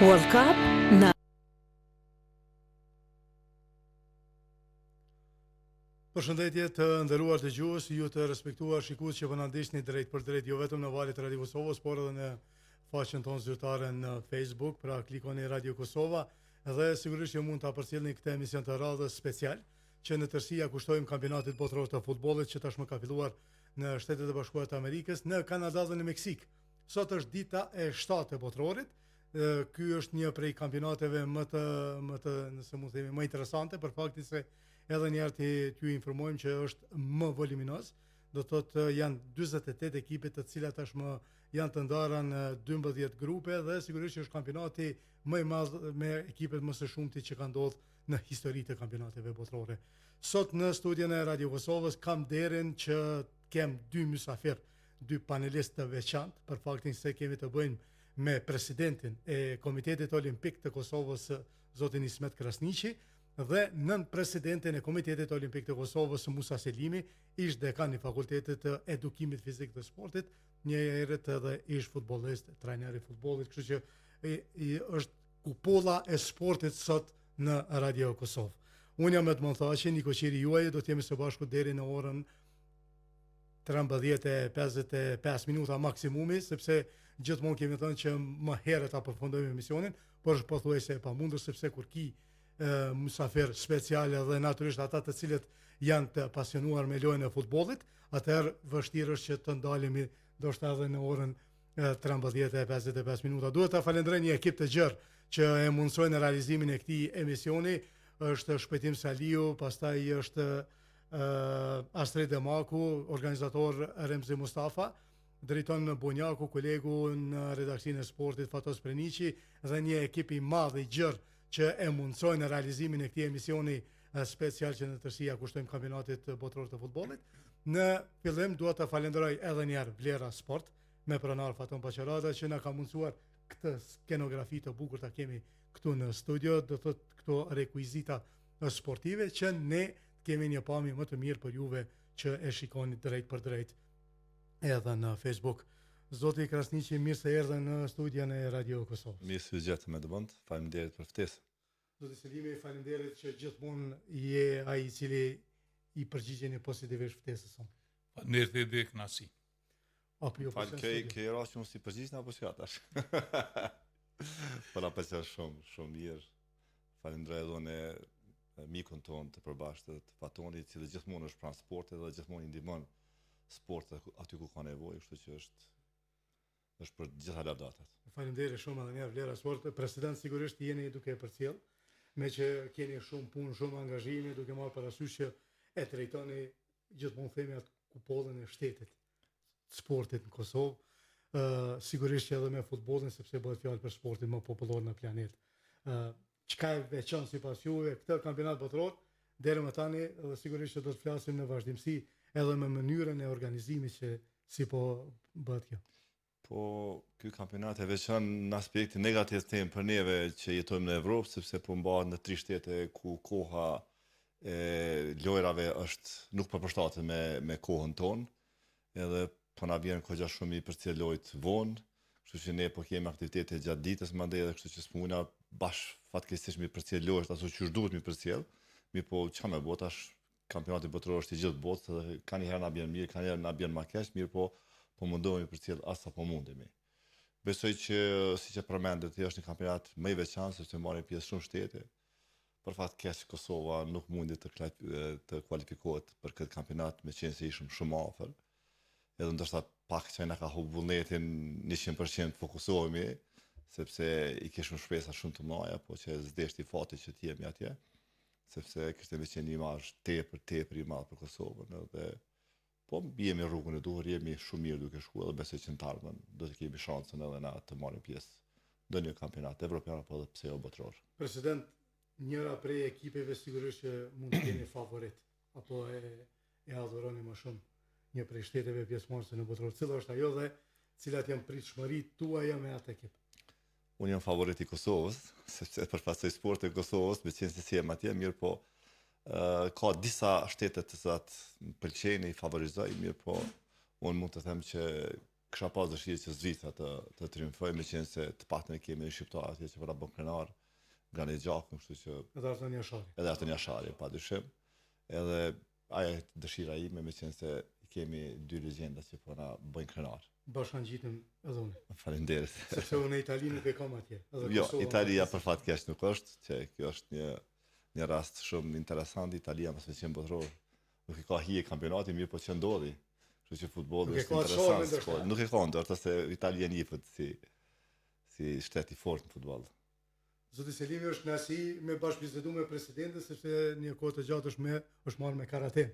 World Cup në Përshëndetje të nderuar dëgjues, ju të respektuar shikues që po na ndiqni drejt për drejt, jo vetëm në valët e Radio Kosovës, por edhe në faqen tonë zyrtare në Facebook, pra klikoni Radio Kosova dhe sigurisht që mund ta përcjellni këtë emision të radhës special që në tërësi ja kushtojmë kampionatit botror të futbollit që tashmë ka filluar në Shtetet e Bashkuara të Amerikës, në Kanada dhe në Meksik. Sot është dita e 7 e botrorit. Ky është një prej kampionateve më të nëse mund të themi më interesante për faktin se edhe njerë t'ju informojmë që është më voluminoz. Do të thotë janë 48 ekipe të cilat tashmë janë të ndara në 12 grupe dhe sigurisht që është kampionati më i madh me ekipet më së shumti që ka ndodhur në historitë e kampionateve botrore. Sot në studion e Radio Kosovës kam derën që kem dy mysafir, dy panelistë të veçantë për faktin se kemi të bëjmë me presidentin e Komitetit Olimpik të Kosovës, zotin Ismet Krasniqi, dhe nën presidentin e Komitetit Olimpik të Kosovës, Musa Selimi, ish dekan i Fakultetit të Edukimit Fizik të Sportit, një herët edhe ish futbollist, trajner i futbollit, kështu që është kupolla e sportit sot në Radio Kosovë. Unë jam Edmond Thaçi, një koqiri juaj, do të jemi së bashku deri në orën 13:55 minuta maksimumi, sepse gjithmonë kemi thënë që më herët apërfundojmë emisionin, por është pothuajse e pamundur sepse kur ki mysafir speciale dhe natyrisht ata të cilët janë të pasionuar me lojën e futbollit, atëherë vështirë është që të ndalemi ndoshta edhe në orën 13:55 minuta. Duhet ta falenderoj një ekip të gjerë që e mundsojnë realizimin e këtij emisioni. Është Shpëtim Saliu, pastaj është Astrid Demaku, organizator Remzi Mustafa, drejton Bonjaku, kolegu në redaksinë e sportit Fatos Preniqi dhe një ekip i madh i gjerë që e mundsojnë realizimin e këtij emisioni special që në tërësi ja kushtojmë kampionatit botror të futbollit. Në fillim dua të falenderoj edhe një herë Vlera Sport me pronar Faton Paqarada që na ka mundsuar këtë skenografi të bukur ta kemi këtu në studio, do thotë këto rekuizita sportive që ne kemi një pamje më të mirë për juve që e shikoni drejt për drejt edhe në Facebook. Zoti Krasniqi, mirë se erdhe në studion e Radio Kosovës. Mirë se u gjetëm Edmond, faleminderit për ftesë. Zoti Selimi, faleminderit që gjithmonë je ai i cili i përgjigjeni pozitivisht ftesës sonë. Faleminderit edhe kënaqësi. Apo jo, Ke rast që mos i përgjigjen apo çka tash? Për apësisht shumë mirë. Falenderoj edhe unë mikun tonë të përbashkët të Fatonit, i cili gjithmonë është pranë sportit dhe gjithmonë i ndihmon sportet aty ku ka nevojë, kështu që është për gjitha lavdatat. Faleminderit shumë edhe një herë Vlera Sport. President, sigurisht jeni duke e përcjell, me që keni shumë punë, shumë angazhime, duke marrë parasysh që e drejtoni gjithmonë themi atë kupollën e shtetit, sportit në Kosovë. Sigurisht që edhe me futbollin, sepse bëhet fjalë për sportin më popullor në planet. Çka e veçon sipas juve këtë kampionat botror deri më tani, dhe sigurisht që do të flasim në vazhdimsi edhe me mënyrën e organizimit që si po bëhet kjo. Po, ky kampionat e veçon në aspektin negativ them për neve që jetojmë në Evropë, sepse po mbahet në 3 shtete ku koha e lojrave nuk përshtatet me kohën tonë, edhe po na vjen kohë shumë i përcjell lojt vonë, kështu që ne po kemi aktivitete gjatë ditës mandej edhe kështu që s'muna bash fatkeqësisht mi përcjell lojët ashtu që duhet mi përcjell. Mi po çka më bëj tash, kampionati botror është i gjithë botës dhe kanë herë na bën mirë, kanë herë na bën më keq, mirë po mundohemi përcjell as sa po mundemi. Besoj që siç e përmendet, është një kampionat më i veçantë sepse marrin pjesë shumë shtete. Për fat keq Kosova nuk mundi të kualifikohet për këtë kampionat me qenë se ishim shumë afër. Edhe ndoshta pak që na ka humbur vullnetin 100% fokusohemi, sepse i kishim shpresa shumë të mëdha, po që s'deshti fati që të jemi atje, sepse kishte me qenë një imazh tepër i madh për Kosovën, edhe po jemi rrugën e duhur, jemi shumë mirë duke shkuar dhe besoj që në të ardhmen do të kemi shansën edhe na të marrim pjesë ndonjë kampionat evropian apo edhe pse jo botror. President, njëra prej ekipeve sigurisht që mund të jeni favorit apo e adhuroni më shumë një prej shteteve pjesëmarrëse në botror. Cila është ajo dhe cilat janë pritshmëritë tuaja me atë ekip? Unë jam favorit i Kosovës, sepse përfaqësoj sportin e Kosovës, me qenë se si jam atje, mirë po Ka disa shtete të cilat më pëlqejnë, i favorizoj, mirë po unë mund të them që kisha pas dëshirë që Zvicra të triumfoj, me qenë se të paktën e kemi një shqiptar atje që për bën krenar nga një gjakun, kështu që Edhe Artani Ashari. edhe atë një ashari, padyshim. Edhe ajo dëshira ime, me qenë se kemi dy legjenda që po na bëjnë krenar. Bashkangjitëm edhe unë. Faleminderit. Sepse unë e Itali nuk e kam atje. Edhe Jo, Kosova, Italia për fat keq nuk është, që kjo është një rast shumë interesant. Italia pas qenë botror, nuk i ka hije kampionati, mirë po që ndodhi. Kështu që futbolli Nuk e është ka interesant. çorën ndoshta. Nuk e ka ndërta se Italia njifet si shtet i fortë në futboll. Zoti Selimi është kënaqësi me bashkëbisedu me presidentin sepse një kohë të gjatë është marrë me karate.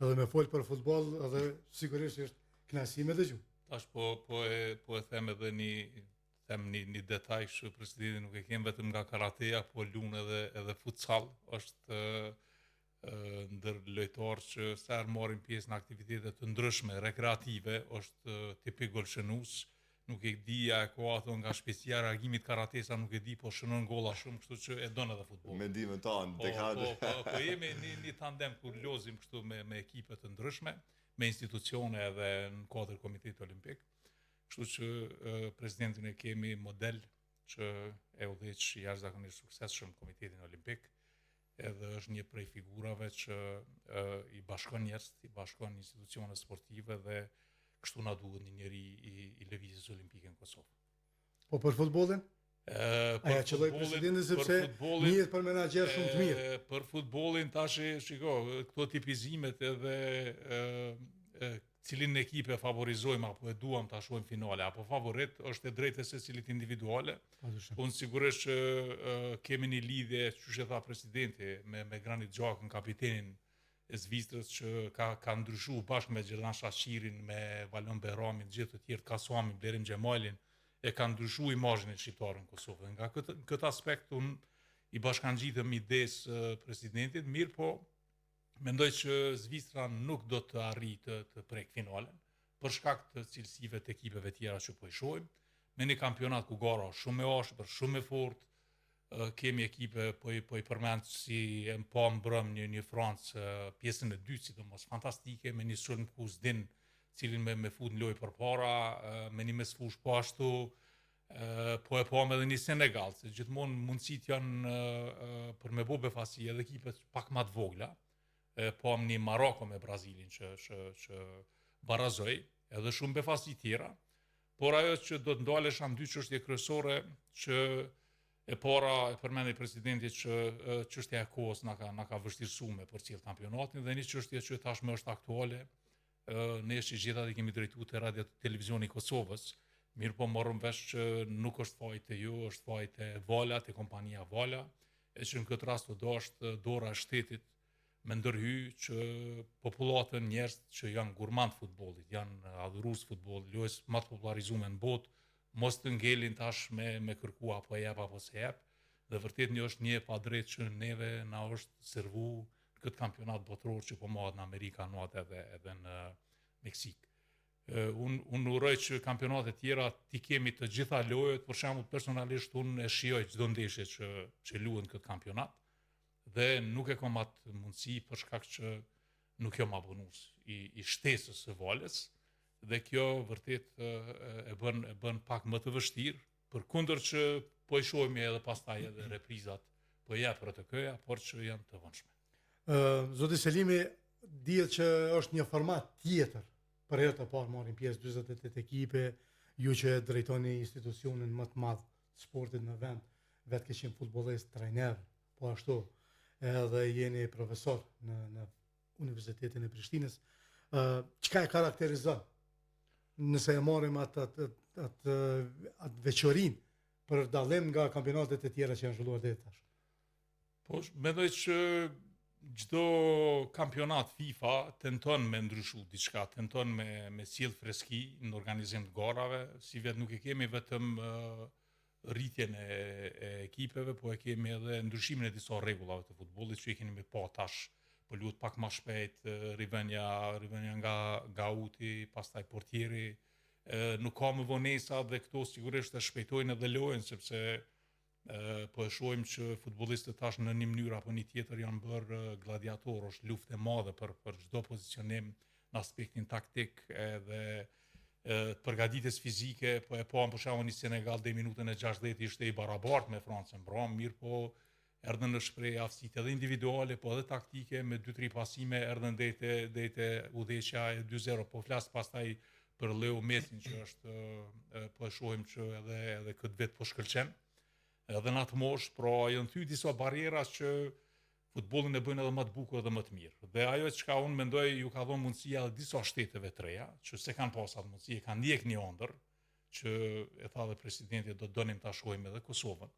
Edhe me fol për futboll, edhe sigurisht është kënaqësi me dëgju. Tash po e them edhe një detaj që presidenti nuk e kem vetëm nga karateja, po lun edhe futsal, është ndër lojtarë që sa herë marrin pjesë në aktivitete të ndryshme, rekreative, është tipik golshënues. Nuk e di a e ka ato nga shpejtësia e reagimit karatesa, nuk e di, po shënon golla shumë, kështu që e don edhe futboll. Mendimin tonë, dekadë. Po jemi një tandem kur lozim kështu me ekipe të ndryshme, me institucione edhe në kuadër Komitetit Olimpik. Kështu që presidentin e kemi model që e udhëheq jashtëzakonisht suksesshëm Komitetin Olimpik, edhe është një prej figurave që i bashkon njerëz, i bashkon institucione sportive dhe kështu na duhet një njeri i lëvizjes olimpike në Kosovë. Po për futbollin? Aja qëlloj presidentin sepse njihet për menaxher shumë të mirë. Për futbollin tash shiko, këto tipizimet edhe cilin ekipe favorizojmë apo e duam ta shohim finale apo favorit është e drejtë se cilit individuale. Unë sigurisht që kemi një lidhje, çuçi tha presidenti, me Granit Xhakën, kapitenin e Zvicrës, që ka ndryshuar bashkë me Gjerdan Shashirin, me Valon Behramin, gjithë të tjerë, Kasuamin, Blerim Xhemalin, e ka ndryshuar imazhin e shqiptarëve në Kosovë. Nga këtë aspekt unë i bashkangjitëm idesë presidentit, mirë po mendoj që Zvicra nuk do të arrijë të prek finalen, për shkak të cilësive të ekipeve tjera që po i shohim, me një kampionat ku gara është shumë e ashpër, shumë e fortë. Kemi ekipe, po i përmend si e pa mbrëm një Francë, pjesën e dytë sidomos fantastike, me një sulm Kuzdin, cilin me fut në lojë përpara, me një mesfush po ashtu, po e pam edhe një Senegal, se gjithmonë mundësit janë për me bo befasi edhe ekipet pak ma të vogla. Pam një Maroko me Brazilin që barazoj, edhe shumë befasi tjera, por ajo që do të ndalesh në dy çështje kryesore që e para e përmendi presidenti që çështja e kohës na ka vështirësuar me përcjell kampionatin dhe një çështje që tashmë është aktuale, ne që gjithat i kemi drejtuar te radio televizioni i Kosovës, mirë po morëm vesh që nuk është fajt e ju, është fajt e Vala, te kompania Vala, e që në këtë rast do është dora e shtetit me ndërhy që popullatën njerëz që janë gurmand futbollit, janë adhurues futbollit, lojës më të popularizuar në botë, mos të ngelin tash me kërku apo jep apo se jep, dhe vërtet është një pa drejt që neve na është servu këtë kampionat botror që po mahet në Amerika nuat edhe në Meksik. Unë uroj që kampionate tjera ti kemi të gjitha lojët, për shembull personalisht unë e shijoj çdo ndeshje që luhen këtë kampionat dhe nuk e kam atë mundësi për shkak që nuk jam abonues i shtesës së Valës. Dhe kjo vërtet e bën pak më të vështirë, përkundër që po i shohim edhe pastaj edhe reprizat po jep RTK-ja, por që janë të vonshme. Zoti Selimi, dihet që është një format tjetër. Për herë të parë marrin pjesë 48 ekipe, ju që drejtoni institucionin më të madh të sportit në vend, vetë ke qenë futbollist, trajner, po ashtu edhe jeni profesor në Universitetin e Prishtinës. Çka e karakterizon? Nëse e marrim atë veçorinë për dallim nga kampionatet e tjera që janë zhvilluar deri tash. Po, mendoj që çdo kampionat FIFA tenton me ndryshu diçka, tenton me sjell freski në organizim të garave, si vetë nuk e kemi vetëm rritjen e ekipeve, po e kemi edhe ndryshimin e disa rregullave të futbollit që i keni me pa tash. Po luhet pak më shpejt, rivënia nga Gauti, pastaj portieri, nuk ka më vonesa dhe këto sigurisht e shpejtojnë edhe lojën, sepse Po e shohim që futbollistët tash në një mënyrë apo një tjetër janë bërë gladiatorë, është luftë e madhe për çdo pozicionim në aspektin taktik edhe të përgatitjes fizike, po e pam për shembull në Senegal deri minutën e 60 ishte i barabartë me Francën, mirë po erdhën në shprehje aftësitë edhe individuale, po edhe taktike, me 2-3 pasime erdhën deri udhëheqja e 2-0, po flas pastaj për Leo Messin që është po e shohim që edhe këtë vit po shkëlqen. Edhe në atë moshë, pra janë thy disa barriera që futbollin e bëjnë edhe më të bukur dhe më të mirë. Dhe ajo çka unë mendoj ju ka dhënë mundësia edhe disa shteteve të reja, që se kanë pas atë mundësi, e kanë ndjek një ëndër, që e tha dhe presidenti do donim ta shohim edhe Kosovën.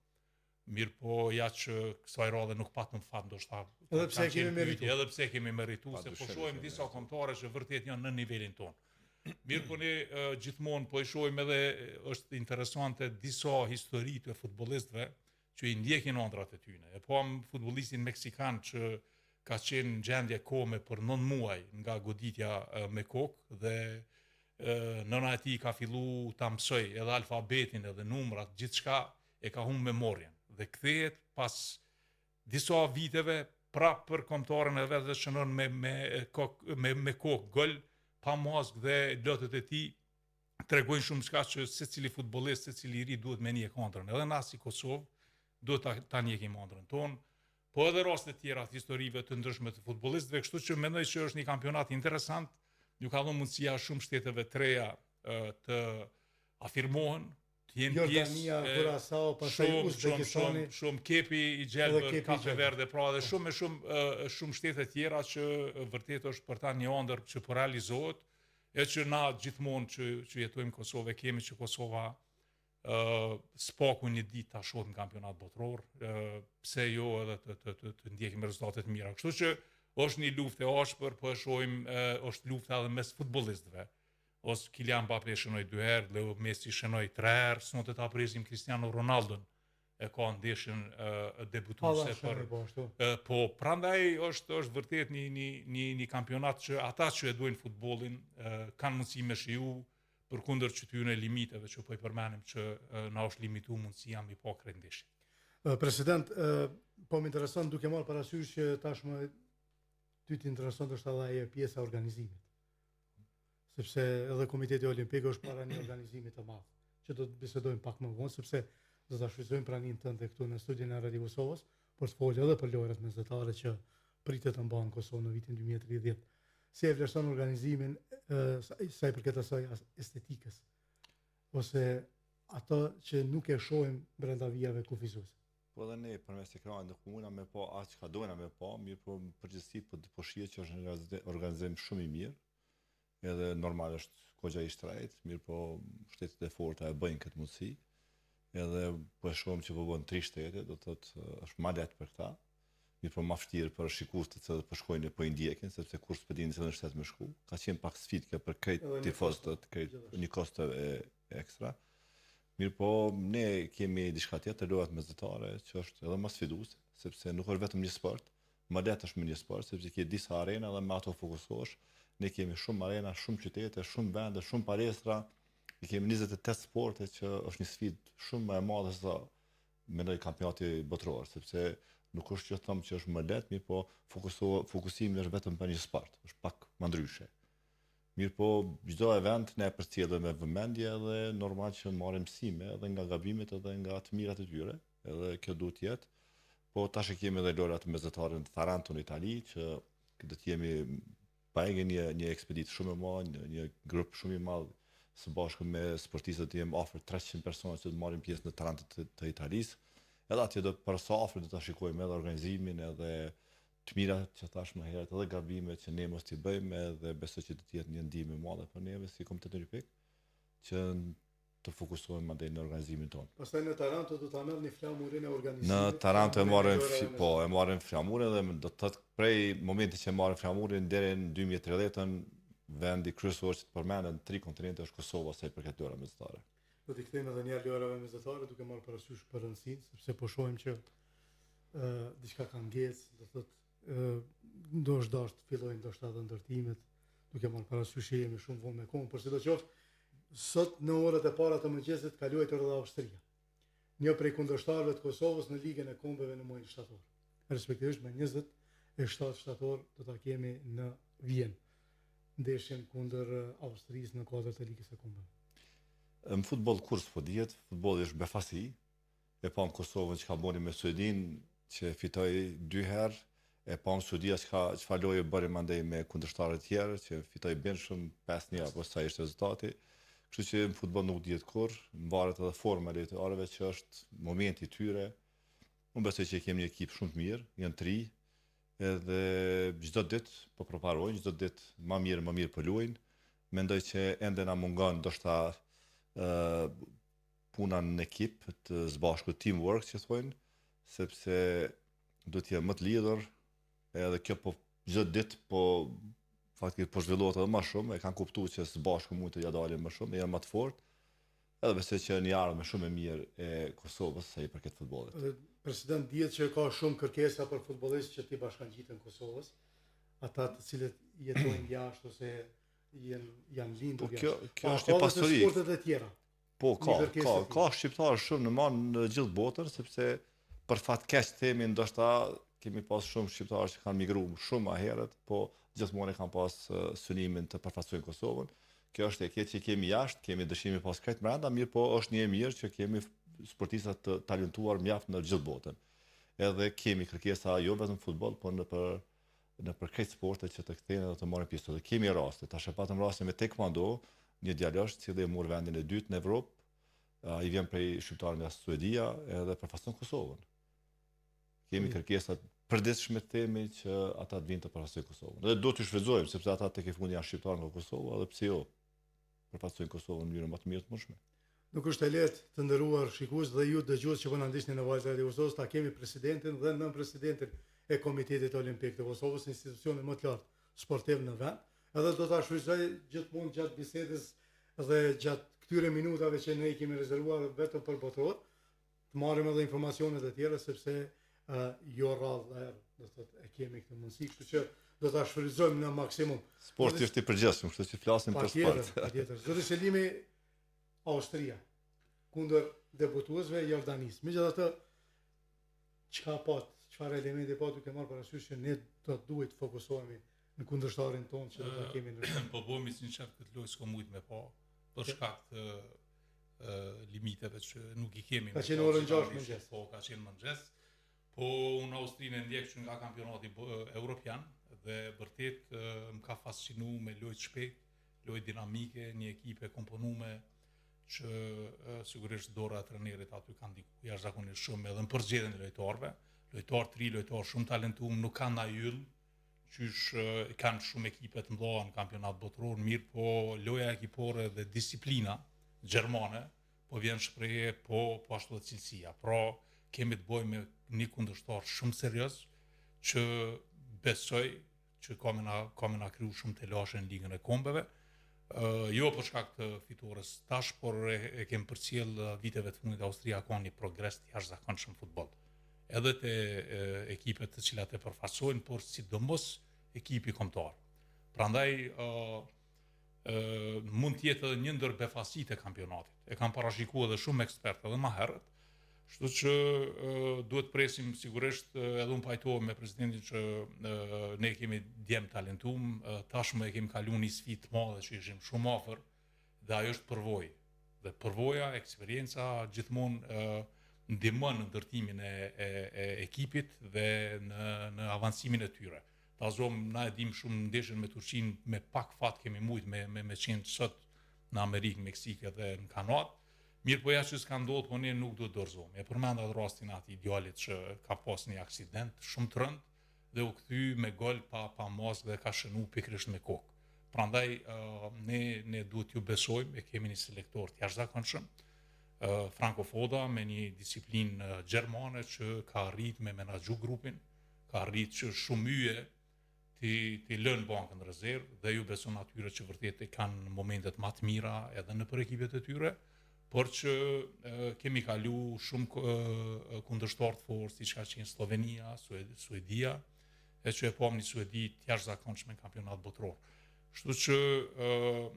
Mirë po ja që kësaj radhe nuk patëm fat ndoshta. Edhe pse kemi merituar. Edhe pse kemi merituar, se po shohim disa kontore që vërtet janë në nivelin tonë. Mirë po ne gjithmonë po e shohim edhe është interesante disa histori të futbollistëve që i ndjekin ëndrat e tyre. E pam futbollistin meksikan që ka qenë në gjendje kome për 9 muaj nga goditja me kokë dhe nëna e tij ka fillu ta mësoj edhe alfabetin edhe numrat, gjithçka e ka humbur memorien dhe kthehet pas disa viteve prap për kombëtaren e vet dhe shënon me kokë gol pa mask dhe lotët e tij tregojnë shumë çka që secili futbollist, secili i ri duhet me një kontrën. Edhe na si Kosovë duhet ta njehim ëndrrën tonë, po edhe raste të tjera të historive të ndryshme të futbollistëve, kështu që mendoj që është një kampionat interesant, ju ka dhënë mundësia shumë shteteve të reja të afirmohen, të jenë Jordania, Kurasao, pastaj Uzbekistani, shumë kepi i gjelbër, Kape Verde, pra dhe shumë shtete tjera që vërtet është për ta një ëndër që po realizohet, e që na gjithmonë që jetojmë Kosovë kemi që Kosova spaku një ditë ta shohim në kampionat botror, pse jo edhe të ndjekim rezultate të mira. Kështu që është një luftë e ashpër, po e shohim është lufta edhe mes futbollistëve. Ose Kylian Mbappé shënoi 2 herë, Leo Messi shënoi 3 herë, sonte ta presim Cristiano Ronaldon e ka ndeshën debutuese po prandaj është vërtet një kampionat që ata që e duajnë futbollin kanë mundësi me shiju përkundër këtyre limiteve që po i përmenim që na është limituar mundësia me pa krejt ndeshje. President, po më intereson duke marrë parasysh që tashmë ty t'intereson është edhe ajo pjesa e organizimit. Sepse edhe Komiteti Olimpik është para një organizimi të madh, që do të bisedojmë pak më vonë, sepse do ta shfrytëzojmë praninë tënde këtu në studion e Radio Kosovës për të folur edhe për lojrat mesdhetare që pritet të mbahen në Kosovë në vitin 2030. Si e vlerëson organizimin sa i përket asaj estetikës ose ato që nuk e shohim brenda vijave kufizuese? Po edhe ne përmes ekranit nuk mundna me pa atë çka dojna me pa, mirë po në përgjithësi po shihet që është një organizim shumë i mirë. Edhe normal është kogja i shtrejt, mirë po shtetet e forta e bëjnë këtë mundësi. Edhe po e shohim që po bën 3 shtete, do të thotë është më lehtë për këta. Mirë po më vështirë për shikuesit që po shkojnë po i ndjekin, sepse kur s'po dini se në shtet më shku, ka qenë pak sfidë për krejt tifozët, krejt një kosto ekstra. Mirë po ne kemi diçka tjetër, lojrat mesdhetare, që është edhe më sfiduese, sepse nuk është vetëm një sport, më lehtë është me një sport, sepse ke disa arena dhe me ato fokusohesh. Ne kemi shumë arena, shumë qytete, shumë vende, shumë palestra. I kemi 28 sporte që është një sfidë shumë më e madhe se sa mendoj kampionati botror, sepse nuk është që them që është më lehtë, mirë po fokusimi është vetëm për një sport, është pak më ndryshe. Mirë po çdo event ne përcjellim me vëmendje dhe normal që marrim mësime edhe nga gabimet edhe nga të mirat e tyre, edhe kjo duhet të jetë. Po tash kemi edhe lojrat mesdhetare në Taranto në Itali që do të jemi pa ege një ekspedit shumë e madh, një grup shumë i madh së bashku me sportistët të jemi afër 300 persona që do të marrin pjesë në Taranto të Italisë. Edhe atje do për sa afër do ta shikojmë edhe organizimin edhe të mirat që thash më herët, edhe gabimet që ne mos t'i bëjmë, edhe besoj që do të jetë një ndihmë e madhe për neve si Komitet Olimpik që të fokusohemi madje në organizimin tonë. Pastaj në Taranto do ta merrni flamurin e organizimit. Në Taranto e marrim flamurin dhe do të thotë prej momentit që e marrim flamurin deri në 2030-ën vendi kryesor që të përmendet në 3 kontinente është Kosova sa i përket lojrave mesdhetare. Do t'i kthejmë edhe një lojrave mesdhetare duke marrë parasysh për rëndësinë, sepse po shohim që diçka ka ngecë, do thotë ndoshta fillojnë ndoshta edhe ndërtimet, duke marrë parasysh që jemi shumë vonë me kohën, por sidoqoftë sot në orët e para të mëngjesit ka luajtur edhe Austria. një prej kundërshtarëve të Kosovës në ligën e kombeve në muajin shtator. Respektivisht me 27 shtator do ta kemi në Vjenë. Ndeshjen kundër Austrisë në kuadrat e ligës së kombeve. Në futboll kur s'po dihet, futbolli është befasi. E pam Kosovën që ka boni me Suedin, që fitoi 2 herë, e pam Suedia çfarë lojë bëri mandej me kundërshtarë të tjerë, që fitoi bën shumë 5-1 apo sa ishte rezultati. Kështu që në futboll nuk dihet kur, varet edhe forma e lojtarëve që është momenti i tyre. Unë besoj që kemi një ekip shumë të mirë, janë 3, edhe çdo ditë po preparojnë, çdo ditë më mirë po luajnë. Mendoj që ende na mungon ndoshta puna në ekip, të zbashku teamwork që thonë, sepse do të jetë më të lidhur, edhe kjo po çdo ditë po faktikisht po zhvillohet edhe më shumë, e kanë kuptuar që së bashku mund të ja dalin më shumë, janë më të fortë. Edhe besoj që një ardhmë shumë e mirë e Kosovës sa i përket futbollit. President, dihet që ka shumë kërkesa për futbollistë që ti bashkangjiten Kosovës, ata të cilët jetojnë jashtë ose janë lindur jashtë. Kjo është një pasuri. Ka sportet e tjera. Po, ka shqiptarë shumë në gjithë botën, sepse për fat keq themi ndoshta kemi pas shumë shqiptarë që kanë migruar shumë më herët, po gjithmonë kanë pas synimin të përfaqësojnë Kosovën. Kjo është e keq që kemi jashtë, kemi dëshimin pas krejt brenda, mirë po është një e mirë që kemi sportista të talentuar mjaft në gjithë botën. Edhe kemi kërkesa jo vetëm futboll, po në për krejt sportet që të kthehen dhe të marrin pjesë. Dhe kemi raste, tash e patëm rastin me taekwondo, një djalosh i cili mor vendin e dytë në Evropë, i vjen prej shqiptarëve nga Suedia edhe përfaqëson Kosovën. Kemi kërkesa përditshme të themi që ata të vinë të përfaqësojnë Kosovën. Dhe do t'ju shfrytëzojmë sepse ata tek e fundi janë shqiptarë nga Kosova, edhe pse jo, përfaqësojnë Kosovën në mënyrë më të mirë të mundshme. Nuk është e lehtë të nderuar shikues dhe ju dëgjues që po na ndiqni në valët e Kosovës, ta kemi presidentin dhe nën-presidentin e Komitetit Olimpik të Kosovës, institucionin më të lartë sportiv në vend. Edhe do ta shfrytëzoj gjithmonë gjatë bisedës dhe gjatë këtyre minutave që ne i kemi rezervuar vetëm për botror, të marrim edhe informacionet e tjera sepse jo rrallë do thotë e kemi këtë mundësi, kështu që do ta shfrytëzojmë në maksimum. Sporti është i përgjithshëm, kështu që flasim për sport. Patjetër. Zoti Selimi, Austria kundër debutuesve jordanisë. Megjithatë, çfarë elementi pat duke marrë parasysh që ne do duhet të fokusohemi në kundërshtarin tonë që do ta kemi në po bëhemi sinqert këtë lojë s'ka mujt me pa për shkak të limiteve që nuk i kemi. Ka qenë orën 6 mëngjes. Po, ka qenë mëngjes. Po unë Austrinë ndjek që nga kampionati evropian dhe vërtet më ka fascinuar me lojë të shpejtë, lojë dinamike, një ekip e komponuar që sigurisht dora e trajnerit aty kanë ndikuar jashtëzakonisht shumë edhe në përgjithësinë e lojtarëve. Lojtarë të ri, lojtarë shumë talentuar, nuk kanë na yll, qysh kanë shumë ekipe të mëdha në kampionat botror, mirë po loja ekipore dhe disiplina gjermane po vjen shprehje, po ashtu dhe cilësia. Pra kemi të bëjmë me një kundërshtar shumë serioz që besoj që ka me na kriju shumë telashe në ligën e kombeve. Jo për shkak të fitores tash, por e kemi përcjell viteve të fundit Austria ka një progres të jashtëzakonshëm futboll. Edhe te ekipet të cilat e përfaqësojnë, por sidomos ekipi kombëtar. Prandaj mund të jetë edhe një ndër befasitë e kampionatit. E kanë parashikuar edhe shumë ekspertë edhe më herët. Kështu që duhet presim sigurisht edhe unë pajtohem me presidentin që ne kemi djem talentum, tashmë e kemi kaluar një sfidë të madhe që ishim shumë afër dhe ajo është përvojë. Dhe përvoja, eksperjenca gjithmonë ndihmon në ndërtimin e ekipit dhe në avancimin e tyre. Ta zomë, na e dim shumë ndeshjen me Turqinë, me pak fat kemi mujt me qenë sot në Amerikë, Meksikë dhe në Kanadë. Mirë po ja që s'ka ndodhur, po ne nuk do të dorëzohemi. E përmenda atë rastin atë idealit që ka pas një aksident shumë të rënd dhe u kthy me gol pa mos dhe ka shënuar pikërisht me kokë. Prandaj ne duhet ju besojmë, e kemi një selektor të jashtëzakonshëm, Franco Foda me një disiplinë gjermane që ka arrit me menaxhu grupin, ka arrit që shumë yje ti lënë bankën në rezervë dhe ju beson atyre që vërtet e kanë momentet më të mira edhe në për ekipet e tyre, por që kemi kalu shumë kundërshtar të fortë, siç ka qenë Slovenia, Suedia, e që e pam një Suedi të jashtëzakonshme në kampionat botror. Kështu që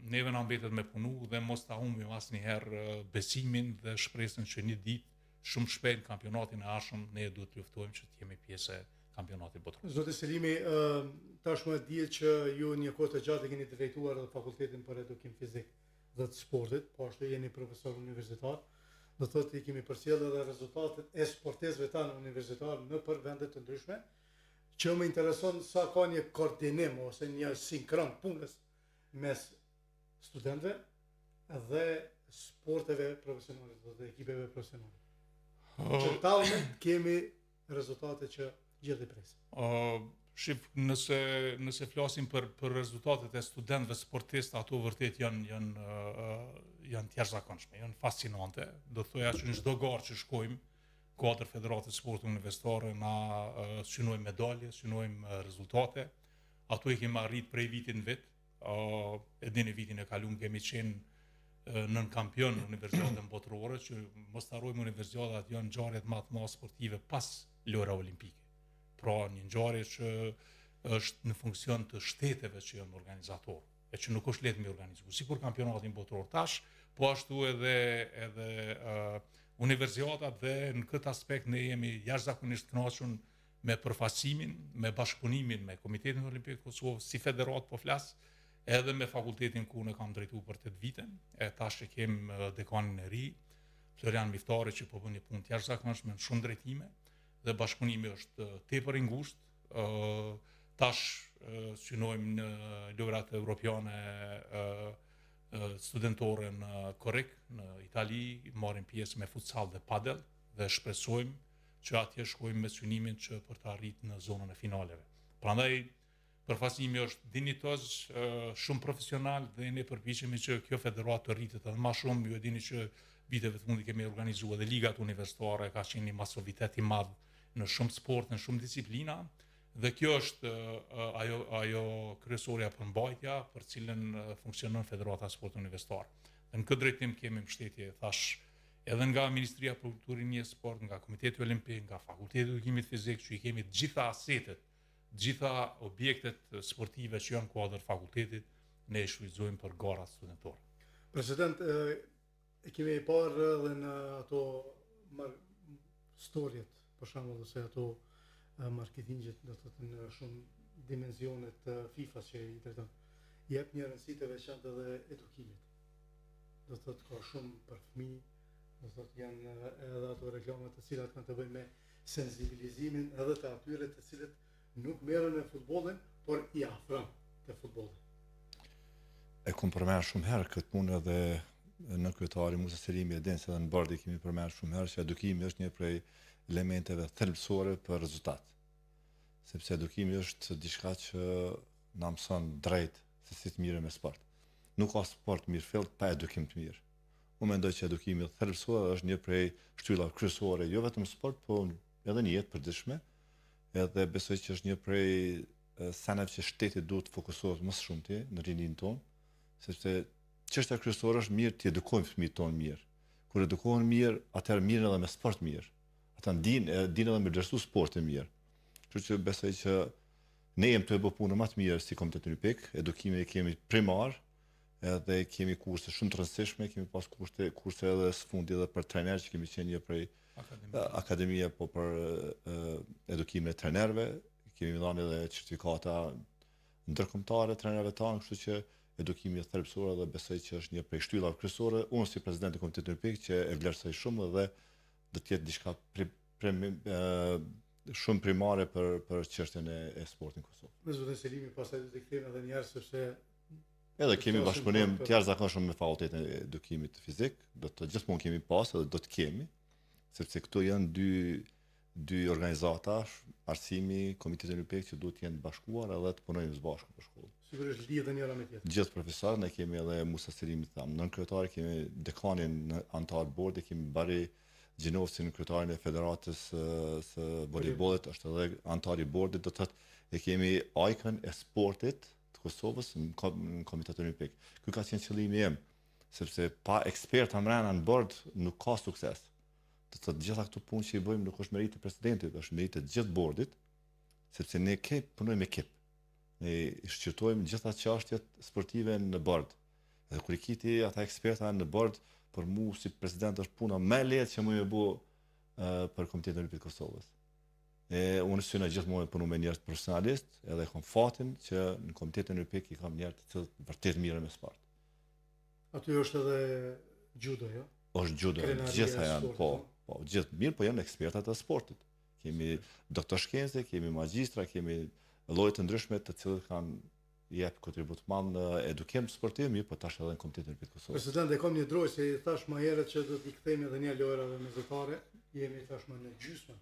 neve na mbetet me punu dhe mos ta humbim asnjëherë besimin dhe shpresën që një ditë shumë shpejt në kampionatin e ardhshëm ne duhet të luftojmë që të jemi pjesë e kampionatit botëror. Zoti Selimi, tashmë dihet që ju një kohë të gjatë keni drejtuar edhe fakultetin për edukim fizik dhe të sportit, po ashtu jeni profesor universitar. Do thotë i kemi përcjellë edhe rezultatet e sportistëve tanë universitar në për vende të ndryshme, që më intereson sa ka një koordinim ose një sinkron punës mes studentëve dhe sporteve profesionale, dhe ekipeve profesionale. Që talent kemi rezultate që gjithë i presim. Shif, nëse flasim për rezultatet e studentëve sportistë, ato vërtet janë tjerëzakonshme, janë fascinante. Do të thoja që në çdo garë që shkojmë, kuadër Federatës Sportit Universitare, na synojmë medalje, synojmë rezultate. Ato i kemi arrit prej vitit në vit. E dini vitin e kaluar kemi qenë nën kampion në universitetën botërore, që mos harrojmë universitetat janë ngjarjet më të mëdha sportive pas lojra olimpike. Pra një ngjarje që është në funksion të shteteve që janë organizator, e që nuk është lehtë me organizu. Sikur kampionatin botëror tash, po ashtu edhe universitetat, dhe në këtë aspekt ne jemi jashtëzakonisht kënaqur me përfaqësimin, me bashkëpunimin me Komitetin Olimpik të Kosovës, si federat po flas, edhe me fakultetin ku ne kam drejtuar për 8 vite, e tash e kem dekanin e ri, Florian Miftari, që po bën një punë të jashtëzakonshme në shumë drejtime, dhe bashkëpunimi është tepër i ngushtë. Tash synojmë në lojrat europiane studentore në Korek, në Itali, marrim pjesë me futsal dhe padel, dhe shpresojmë që atje shkojmë me synimin që për të arritur në zonën e finaleve. Prandaj përfaqësimi është dinjitoz, shumë profesional, dhe ne përpiqemi që kjo federat të rritet edhe më shumë. Ju e dini që viteve të fundit kemi organizuar edhe ligat universitare, ka qenë një masovitet i madh në shumë sport, në shumë disiplina, dhe kjo është ajo kryesorja përmbajtja për cilën funksionon Federata Sportit Universitar. Dhe në këtë drejtim kemi mbështetje, thash, edhe nga Ministria për Kulturën e Sport, nga Komiteti Olimpik, nga Fakulteti i Edukimit Fizik, që i kemi të gjitha asetet, të gjitha objektet sportive që janë kuadër fakultetit, ne i shfrytëzojmë për garat studentore. President, e kemi parë edhe në ato storjet, për shembull, ose ato marketingjet, do të thotë në shumë dimensionet të FIFA-s që i trajton. Jep një rëndësi të veçantë edhe edukimit. Do të thotë ka shumë për fëmijë, do të thotë janë edhe ato reklamat të cilat kanë të bëjnë me sensibilizimin edhe të atyre të cilët nuk merren me futbollin, por i afron te futbolli. E kom përmendur shumë herë këtë punë, edhe në kryetari Musa Selimi e din se edhe në bardh kemi përmendur shumë herë që edukimi është një prej elementeve thelbësore për rezultat. Sepse edukimi është diçka që na mëson drejt se si të mirë me sport. Nuk ka sport mirëfillt pa edukim të mirë. Unë mendoj që edukimi thelbësor është një prej shtyllave kryesore, jo vetëm sport, po edhe në jetë përditshme, edhe besoj që është një prej senave që shteti duhet të fokusohet më së shumti në rinin tonë, sepse çështja kryesore është mirë të edukojmë fëmijët tonë mirë. Kur edukohen mirë, atëherë mirën edhe me sport mirë. Ata dinë edhe me vlerësu sportin mirë. Kështu që besoj që ne jemi të bëjmë punën më të mirë si Komiteti Olimpik, edukimin e kemi primar, edhe kemi kurse shumë të rëndësishme, kemi pas kurse edhe së fundi edhe për trener, që kemi qenë një prej akademia po për edukimin e trenerëve, kemi dhënë edhe certifikata ndërkombëtare trenerëve tanë, kështu që edukimi është thelbësor dhe besoj që është një prej shtyllave kryesore. Unë si president i Komitetit Olimpik që e vlerësoj shumë dhe do të jetë diçka shumë primare për çështjen e sportit në Kosovë. Me zotin Selimi pastaj do të kthehemi edhe një herë sepse edhe kemi bashkëpunim të jashtëzakonshëm me Fakultetin e Edukimit Fizik, do të gjithmonë kemi pas edhe do të kemi, sepse këto janë dy organizata, arsimi, Komiteti Olimpik që duhet të jenë bashkuar edhe të punojnë së bashku për shkollë. Sigurisht lidhen njëra me tjetrën. Gjithë profesorët, ne kemi edhe Musa Selimi tham, nën kryetari kemi dekanin në antar bordi, kemi Bari Gjinovci në kryetarin e Federatës së volejbollit, është edhe antar i bordit, do të thotë e kemi ajkën e sportit të Kosovës në Komitetin Olimpik. Ky ka qenë qëllimi im, sepse pa eksperta mbrana në bord nuk ka sukses. Do të thotë gjitha këto punë që i bëjmë nuk është merit e presidentit, është merit e gjithë bordit, sepse ne punojmë ekip. Ne shqyrtojmë gjitha çështjet sportive në bord. Dhe kur i kiti ata eksperta në bord, për mu si president është puna më e lehtë që më e bë për Komitetin Olimpik të Kosovës. Unë syna gjithmonë punu me njerëz profesionalist, edhe kam fatin që në Komitetin Olimpik i kam njerëz të cilët vërtet mirë me sport. Aty është edhe judo, jo? Është judo, gjitha janë, po, gjithë mirë, po janë ekspertat të sportit. Kemi doktor shkencë, kemi magjistra, kemi lloje të ndryshme të cilët kanë jep kontribut të madh në edukim sportiv, mirë, po tash edhe në Komitetin Olimpik të Kosovës. President, e kam një drojë se i thash më herët që do t'i kthejmë edhe një lojrave mesatare. Jemi tashmë në gjysmën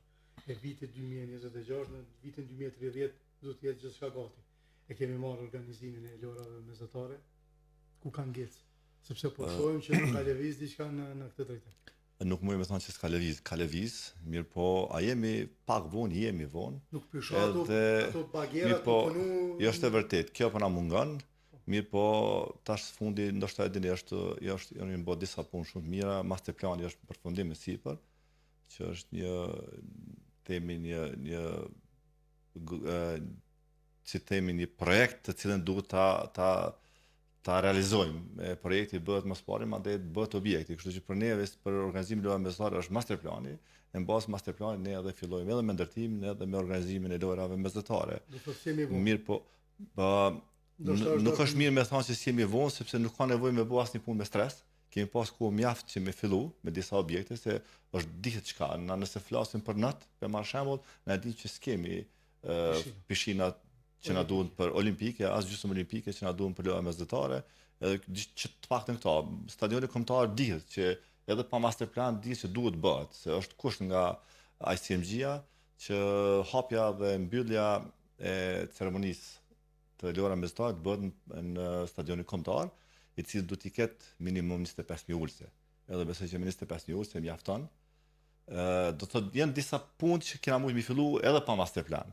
e vitit 2026, në vitin 2030 do të jetë gjithçka gati. E kemi marrë organizimin e lojrave mesatare ku kanë ngecë, sepse po shohim që ka lëviz diçka në këtë drejtim. Nuk mund të thonë që s'ka lëviz, mirë po a jemi pak vonë, jemi vonë. Nuk pysho ato bagjerat po, punu. Jo është e vërtet, kjo po na mungon. Mirë po tash fundi ndoshta e dini janë bë disa punë shumë të mira, masterplani është në përfundim me sipër, që është një themi një projekt të cilën duhet ta realizojmë. Projekti bëhet mos pari, madje bëhet objekti, kështu që për neve për organizimin e lojrave mesatare është masterplani. Në bazë masterplanit ne edhe fillojmë edhe me ndërtimin edhe me organizimin e lojrave mesatare. Mirë po, nuk është mirë me thonë se si jemi vonë, sepse nuk ka nevojë me bëu asnjë punë me stres. Kemi pas kohë mjaft që me fillu me disa objekte se është dihet çka. Nëse flasim për natë, për marr shembull, na ditë që s'kemi pishinat që na duhen për olimpike, as gjysmë olimpike që na duhen për lojra mesatare, edhe që të paktën këto, stadioni kombëtar dihet që edhe pa masterplan dihet që duhet bëhet, se është kusht nga ICMG-a që hapja dhe mbyllja e ceremonisë të lojrave mesatare të bëhet në stadionin kombëtar, i cili do t'i ketë minimum 25.000 ulëse. Edhe besoj që 25.000 ulëse mjafton. Do të thotë janë disa punë që kena mujtë mi fillu edhe pa masterplan.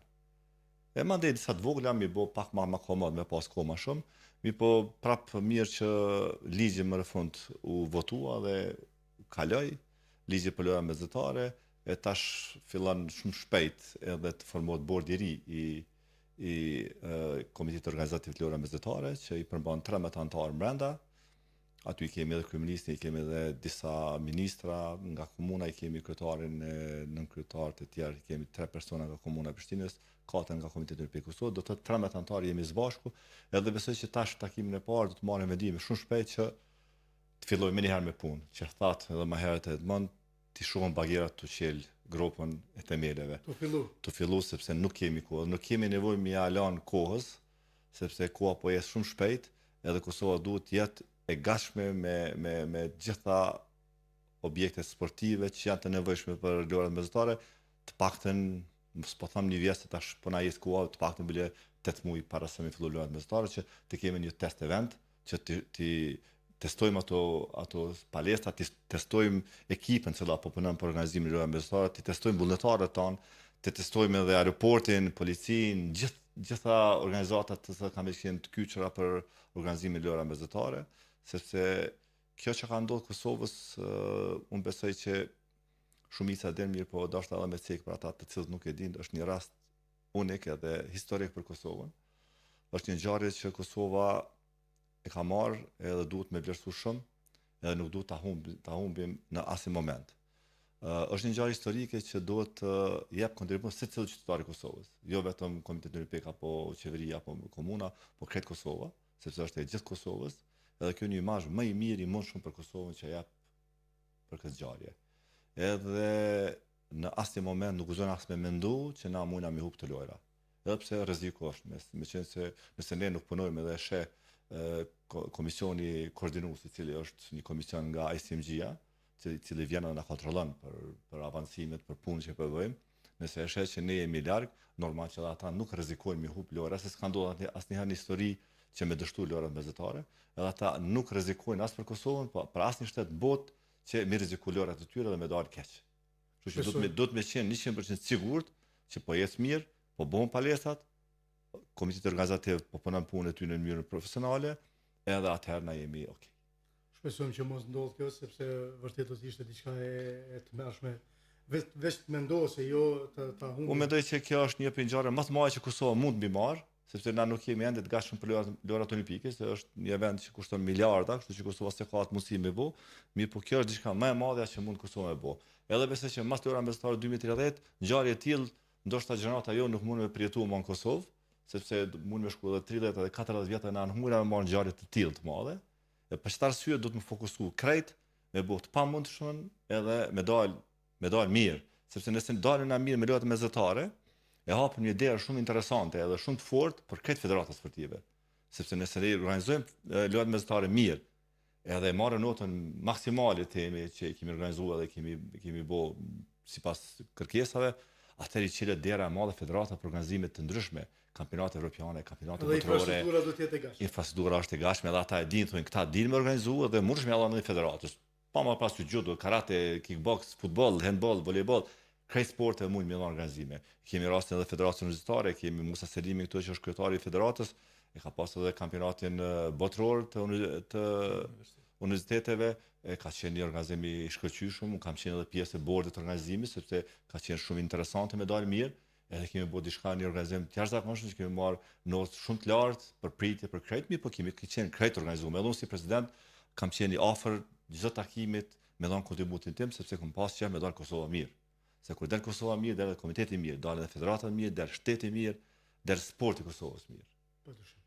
Mandej disa të vogla mi bo pak ma komod me pas kohë ma shumë, mi po prapë mirë që ligji më rëfund u votua dhe kaloj, ligji për lojra mesatare, e tash fillon shumë shpejt edhe të formohet bordi i ri i Komitetit Organizativ të Lojrave Mesatare, që i përmban 13 anëtarë brenda. Aty kemi edhe kryeministin, kemi edhe disa ministra nga komuna, i kemi kryetarin, nënkryetarët e tjerë, kemi 3 persona nga komuna e Prishtinës, 4 nga Komiteti Olimpik i Kosovës, do të 13 anëtarë jemi së bashku, edhe besoj që tash takimin e parë do të marrim vendime shumë shpejt që të fillojmë më njëherë me punë, që thatë edhe më herët e Edmond, të shohim bagjerat të qel gropën e themeleve. Të fillu sepse nuk kemi kohë, nuk kemi nevojë me ia lënë kohës, sepse koha po ecë shumë shpejt, edhe Kosova duhet të jetë e gatshme me gjitha objekte sportive që janë të nevojshme për lojrat mesatare, të paktën s'po them një vjet se tash po na ecë koha, të paktën bile 8 muaj para se me fillu lojrat mesatare që të kemi një test event që ti testojmë ato palestra, testojmë ekipën që po punon për organizimin e lojrave mesatare, ti testojmë vullnetarët tanë, ti testojmë edhe aeroportin, policinë, gjitha organizatat të kanë qenë të kyçura për organizimin e lojrave mesatare, sepse kjo që ka ndodhur Kosovës, unë besoj që shumica den mirë, po dashur edhe me cek për ata të cilët nuk e dinë, është një rast unik edhe historik për Kosovën. Është një ngjarje që Kosova e ka marrë edhe duhet me vlerësu shumë, edhe nuk duhet ta humbim në asnjë moment. Është një ngjarje historike që duhet të jep kontribut secili qytetar i Kosovës, jo vetëm Komiteti Olimpik apo qeveria apo komuna, po krejt Kosova, sepse është e gjithë Kosovës, edhe kjo një imazh më i mirë i mundshëm për Kosovën që jep për këtë ngjarje. Edhe në asnjë moment nuk guxon as me mendu që na mundna me hub të lojra. Edhe pse rreziku është, meqense se nëse ne nuk punojmë edhe sheh komisioni koordinues, i cili është një komision nga ICMG-a, i cili vjen dhe na kontrollon për avancimet, për punën që po bëjmë. Nëse e sheh që ne jemi larg, normal që ata nuk rrezikojnë me hub lojra, se s'ka ndodhur asnjëherë në histori që me dështu lojrat mesatare, edhe ata nuk rrezikojnë as për Kosovën, po për asnjë shtet botë që me rreziku lojrat e tyre dhe me dalë keq. Kështu që do të me qenë 100% sigurt që po jetë mirë, po bëhen palestrat, Komiteti Organizativ po punon punën e tyre në mënyrë profesionale, edhe atëherë na jemi okay. Shpresojmë që mos ndodh kjo, sepse vërtet do të ishte diçka e tmerrshme. Vetë mendoj se jo ta humbim. Unë mendoj që kjo është një ngjarje më të madhe që Kosova mund mbi marr, sepse na nuk jemi ende të gatshëm për lojrat olimpike, se është një event që kushton miliarda, kështu që Kosova s'e ka atë mundësi me bë, mirë po kjo është diçka më e madhe që mund Kosova me bë. Edhe besoj që mas lojrave mesatare 2030, ngjarje të tillë ndoshta gjenerata jo nuk mund me përjetuar më në Kosovë, sepse mund me shku edhe 30 edhe 40 vjet na nuk mund të marr ngjarje të tillë të mëdha. E për këtë arsye do të më fokusu krejt me bë të pamundshëm edhe me dal mirë, sepse nëse dalin na mirë me lojrat mesatare, e hapim një derë shumë interesante edhe shumë të fortë për këtë federata sportive. Sepse nëse ne organizojmë lojrat mesatare mirë, edhe marrë notën maksimale temi që kemi organizuar dhe kemi bë sipas kërkesave, atëherë i çelet dera e madhe federata për organizime të ndryshme, kampionate evropiane, kampionate botërore. Infrastruktura do të jetë e gatshme. Infrastruktura është e gatshme, edhe ata e dinë, thonë këta dinë me organizuar dhe mund të shmjallon në federatës. Pa më pas judo, karate, kickbox, futboll, handball, volleyball, krejt sporte mund me organizime. Kemi rastin edhe federatën universitare, kemi Musa Selimi këtu që është kryetari i federatës, e ka pasur edhe kampionatin botëror të universiteteve, ka qenë një organizim i shkëlqyeshëm, kam qenë edhe pjesë e bordit të organizimit sepse ka qenë shumë interesante me dalë mirë, edhe kemi bërë diçka një organizim të jashtëzakonshëm që kemi marrë notë shumë të lartë për pritje për krejt, mirë po kemi qenë krejt organizuar. Edhe unë si president kam qenë i afër çdo takimit me dhënë kontributin tim sepse kam pasur që me dalë Kosova mirë. Se kur del Kosova mirë, del komiteti mirë, dalë edhe federata mirë, del shteti mirë, del sporti i Kosovës mirë. Padyshim.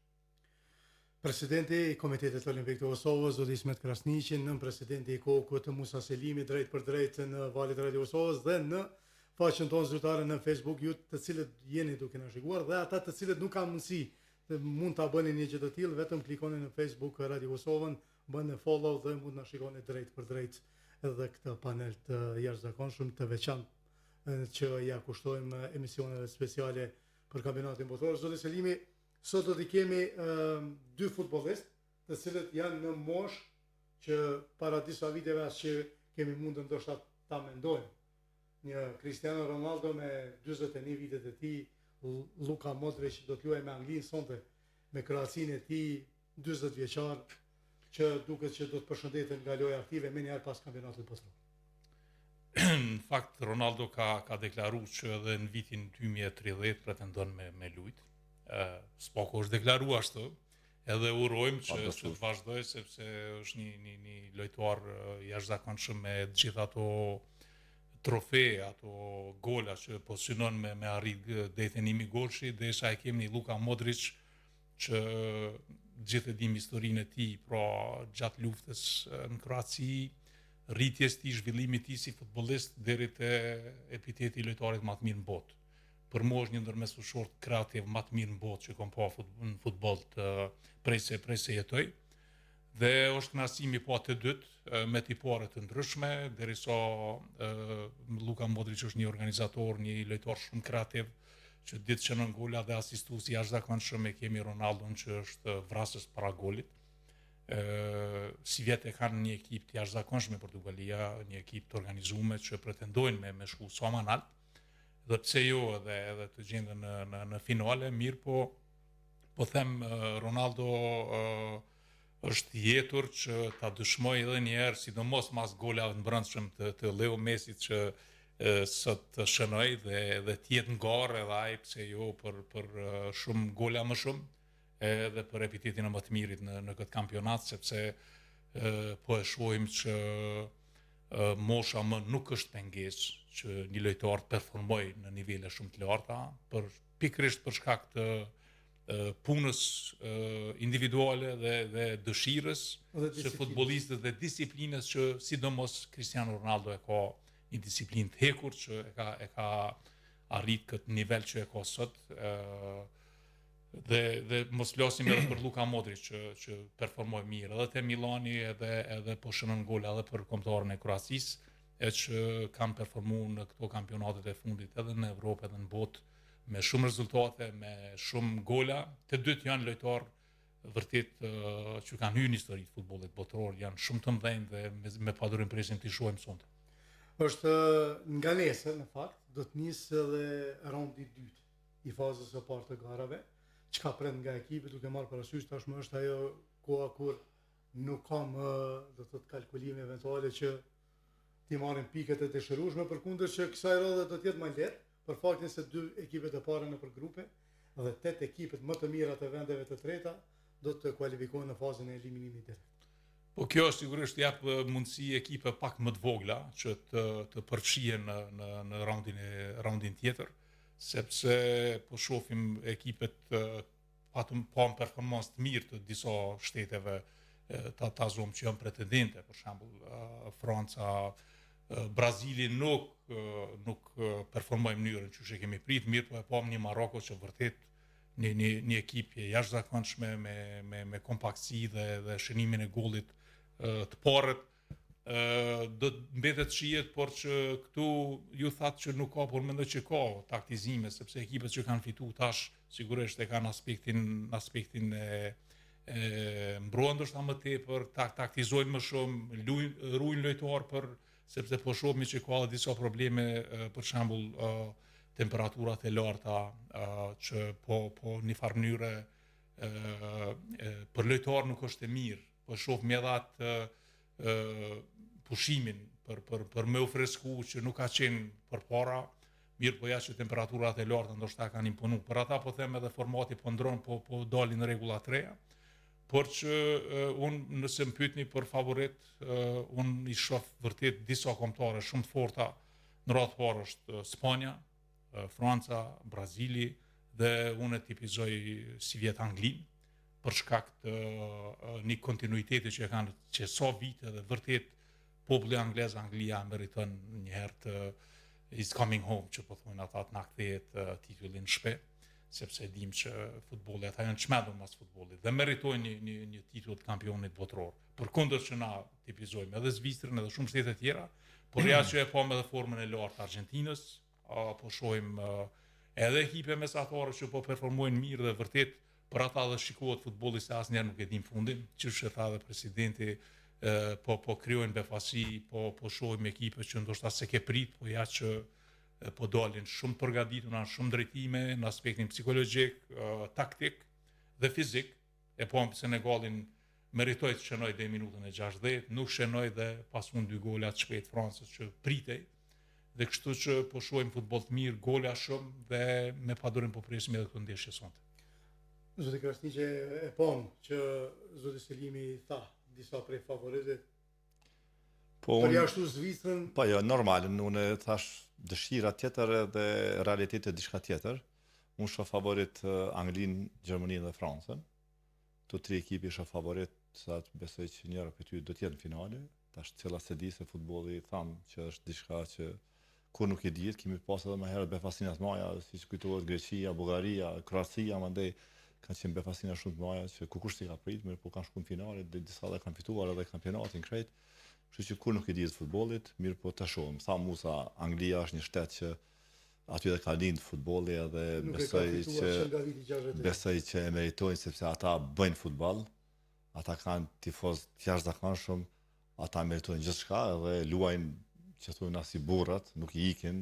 Presidenti i Komitetit Olimpik të Kosovës, zoti Ismet Krasniqi, nën presidenti i KOK-ut Musa Selimi, drejt për drejt në valët e Radio Kosovës dhe në faqen tonë zyrtare në Facebook, ju të cilët jeni duke na shikuar dhe ata të cilët nuk kanë mundësi të mund ta bëni një gjë të tillë, vetëm klikoni në Facebook Radio Kosovën, bëni follow dhe mund na shikoni drejt për drejt edhe këtë panel të jashtëzakonshëm të veçantë që ja kushtojmë emisioneve speciale për kampionatin botror. Zoti Selimi, sot do të kemi dy futbollistë, të cilët janë në moshë që para disa viteve as që kemi mundën ndoshta ta mendojmë. Një Cristiano Ronaldo me 41 vitet e tij, Luka Modric do të luajë me Anglinë sonte, me Kroacinë e tij 40 vjeçar, që duket që do të përshëndeten nga loja aktive më njëherë pas kampionatit botror. Në fakt, Ronaldo ka deklaruar që edhe në vitin 2030 pretendon me lujt. S'pako është deklaruar ashtu, edhe urojmë që të vazhdoj, sepse është një lojtar jashtëzakonshëm me të gjitha ato trofe, ato gola që po synon me arrit deri te 1000 golshi, derisa e kemi një Luka Modric që gjithë e dim historinë e tij, pra gjatë luftës në Kroaci, rritjes tij, zhvillimit tij si futbollist deri te epiteti i lojtarit më të mirë në botë. Për mua është një ndër mesfushorët kreativ më të mirë në botë që kam pa në futboll prej se jetoj. Dhe është kënaqësimi pa të dytë me tipare të ndryshme, derisa Luka Modric është një organizator, një lojtar shumë kreativ që ditë që në gola dhe asistues i jashtëzakonshëm, e kemi Ronaldon që është vrasës para golit. Si vjetë e kanë një ekip të jashtëzakonshëm Portugalia, një ekip të organizuar që pretendojnë me shku sa më lart. Dhe pse jo edhe të gjenden në finale, mirë po them Ronaldo është jetur që ta dëshmoj edhe një herë, sidomos mas golave të brendshëm të Leo Mesit që sot të shënoj dhe të jetë ngarë edhe ai, pse jo për shumë gola më shumë, edhe për epitetin e më të mirit në këtë kampionat, sepse po e shohim që mosha më nuk është pengesë që një lojtar të performoj në nivele shumë të larta, pikërisht për shkak të punës individuale dhe dëshirës që futbollistët dhe disiplinës që sidomos Cristiano Ronaldo e ka një disiplinë të hekur që e ka arrit këtë nivel që e ka sot. Dhe mos flasim edhe për Luka Modric që performoi mirë edhe te Milani edhe po shënon gola edhe për kombëtarën e Kroacisë, e që kanë performuar në këto kampionatet e fundit edhe në Evropë edhe në botë me shumë rezultate, me shumë gola. Të dytë janë lojtarë vërtet që kanë hyrë në historitë e futbollit botror, janë shumë të mëdhenj dhe me padurim presim të shohim sonte. Është nga nesër në fakt do të nisë edhe raundi i dytë i fazës së parë të garave, çka pret nga ekipi, duke marrë parasysh tashmë është ajo koha kur nuk kam do të thotë kalkulime eventuale që ti marrin piket e dëshirueshme, përkundër që kësaj radhe do të jetë më lehtë për faktin se dy ekipet e para nëpër grupe dhe 8 ekipet më të mira të vendeve të treta do të kualifikohen në fazën e eliminimit direkt. Po kjo sigurisht jap mundësi ekipe pak më të vogla që të përfshihen në raundin tjetër, sepse po shohim ekipet patëm performancë të mirë të disa shteteve ta zonë që janë pretendente, për shembull Franca, Brazili nuk performojnë në mënyrën që kemi prit, mirë po e pam një Maroko që vërtet një ekip jashtëzakonshme me kompaktësi dhe shënimin e gollit të parët. Do të mbetet shihet, por që këtu ju thatë që nuk ka, por mendoj që ka taktizime, sepse ekipet që kanë fitu tash sigurisht e kanë aspektin e mbrohen ndoshta më tepër, taktizojnë më shumë, ruajnë lojtar sepse po shohim që ka disa probleme, për shembull temperaturat e larta që po një farë mënyre për lojtar nuk është e mirë. Po shohim edhe atë pushimin për me u fresku që nuk ka qenë përpara, mirë po jashtë që temperaturat e larta ndoshta kanë imponu. Për ata po them edhe formati po ndron, po dalin rregulla të reja. Por që unë nëse më pyetni për favorit, unë i shoh vërtet disa kombëtare shumë të forta. Në radhë parë është Spanja, Franca, Brazili dhe unë e tipizoj si vjet Anglin, për shkak të një kontinuiteti që kanë që sa vite dhe vërtet populli anglez, Anglia meriton një herë të is coming home, që po thonë ata të na kthehet titullin shpe, sepse dim që futbolli ata janë çmendur mas futbollit dhe meritojnë një titull të kampionit botror. Përkundër që na tipizojmë edhe Zvicrën edhe shumë shtete tjera, por ja që e pam edhe formën e lartë të Argjentinës, po shohim edhe ekipe mesatare që po performojnë mirë dhe vërtet për ata dhe shikohet futbolli se asnjëherë nuk e dim fundin, që tha dhe presidenti, po krijojnë befasi, po shohim ekipe që ndoshta se ke prit, po ja që po dalin shumë përgatitur në shumë drejtime, në aspektin psikologjik, taktik dhe fizik. E po Senegalin meritoi të shënoi deri minutën e 60, nuk shënoi dhe pasun 2 gola të shpejt Francës që pritej. Dhe kështu që po shohim futboll të mirë, gola shumë dhe me padurim po presim edhe këtë ndeshje sonte. Zoti Krasniqe, e pam që zoti Selimi tha disa prej favoritëve. Po Për jashtu Zvicrën, po jo, normal, unë thash dëshira tjetër dhe realiteti diçka tjetër. Unë shoh favorit Anglinë, Gjermaninë dhe Francën. Të tri ekipi shoh favorit, sa të besoj që njëra prej tyre do të jetë në finale. Tash cilla se di se futbolli tham që është diçka që kur nuk e dihet, kemi pas edhe më herët befasina të mëdha, siç kujtohet Greqia, Bullgaria, Kroacia, mandej kanë qenë befasina shumë të mëdha që kush t'i ka prit, mirë po kanë shkuar në finale, dhe disa dhe kanë fituar edhe kampionatin krejt. Kështu që kur nuk e dihet futbollit, mirë po ta shohim. Tha Musa, Anglia është një shtet që aty dhe ka lind futbolli edhe besoj që e meritojnë sepse ata bëjnë futboll, ata kanë tifoz të jashtëzakonshëm, ata meritojnë gjithçka edhe luajnë që thonë si burrat, nuk i ikin,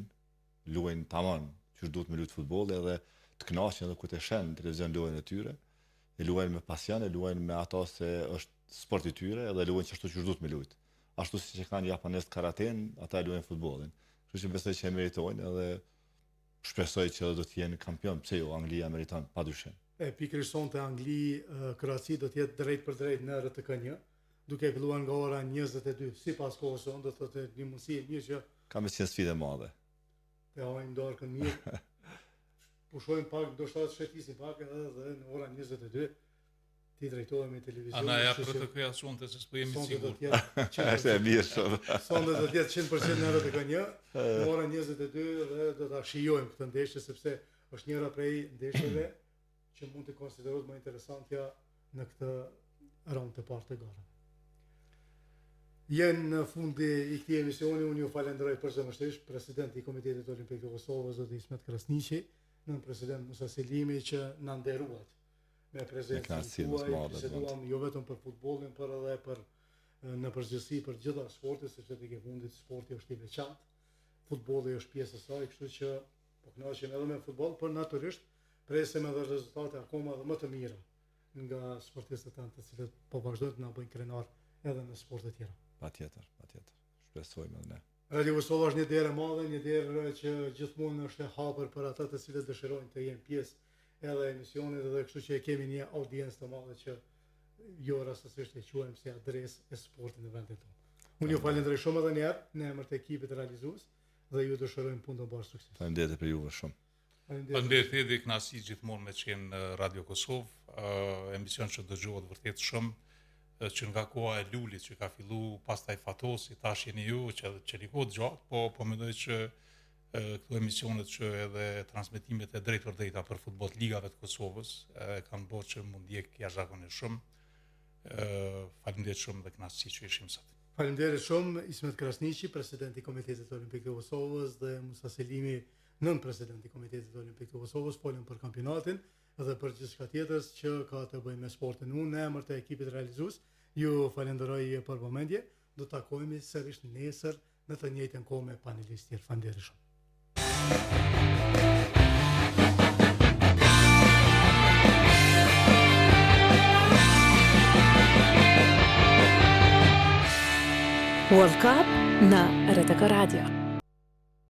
luajnë tamam që duhet me lut futbolli edhe të kënaqen edhe kur të shën televizion luajnë e tyre, e luajnë me pasion, e luajnë me ato se është sporti i tyre edhe luajnë çashtu që duhet me lut. Ashtu siç e kanë japonezët karaten, ata luajnë futbollin. Kështu që besoj që e meritojnë edhe shpresoj që do të jenë kampion, pse jo, Anglia meriton padyshim. pikërisht sonte Angli, Kroaci do të jetë drejt për drejt në RTK1, duke filluar nga ora 22, sipas kohës sonë, do të thotë një mundësi e mirë që Ka me qenë sfidë e madhe. të hajmë darkën mirë. Pushojmë pak, do shtatë shëtisin pak edhe dhe në ora 22 ti drejtohemi televizion. Ana ja RTK-ja sonte se s'po jemi sigurt. Është e mirë shumë. Sonte do të jetë 100% në RTK1, në ora 22 dhe do ta shijojmë këtë ndeshje sepse është njëra prej ndeshjeve që mund të konsiderohet më interesantja në këtë raund të parë të garave. Jenë në fundi i këtij emisioni, unë ju falenderoj përsërisht presidenti i Komitetit Olimpik të Kosovës, zoti Ismet Krasniqi, nën president Musa Selimi që na nderuat me prezencën tuaj, biseduam jo vetëm për futbollin, por edhe për në përgjithësi për gjitha sportet, sepse tek e fundit sporti është i veçantë. Futbolli është pjesë e saj, kështu që po kënaqem edhe me futboll, por natyrisht presim edhe rezultate akoma dhe më të mira nga sportistët tanë, të cilët po vazhdojnë të na bëjnë krenar edhe në sporte tjera. Patjetër. Shpresojmë edhe ne. Radio Kosova është një derë e madhe, një derë që gjithmonë është e hapur për ata të cilët dëshirojnë të jenë pjesë edhe emisionit edhe kështu që kemi një audiencë të madhe që jo rastësisht e quajmë si adresë e sportit në vendin tonë. Unë ju falenderoj shumë edhe një herë në emër të ekipit realizues dhe ju dëshirojmë punë të bashkë sukses. Faleminderit për juve shumë. Faleminderit edhe kënaqësi gjithmonë me qenë në Radio Kosovë, emision që dëgjohet vërtet shumë, që nga koha e Lulit që ka fillu pastaj Fatosi, tash jeni ju që rikot gjatë, po mendoj që këto emisionet që edhe transmetimet e drejt për drejta për futboll ligave të Kosovës kanë bërë që mund ndjek jashtëzakonisht shumë. Faleminderit shumë dhe kënaqësi që ishim sot. Faleminderit shumë Ismet Krasniqi, presidenti i Komitetit Olimpik të Kosovës dhe Musa Selimi, nën presidenti i Komitetit Olimpik të Kosovës, folën për kampionatin dhe për gjithçka tjetër që ka të bëjë me sportin. Unë në emër të ekipit realizues ju falenderoj për vëmendje. Do të takohemi sërish nesër në të njëjtën kohë me panelistë tjerë. Faleminderit shumë. World Cup na RTK Radio.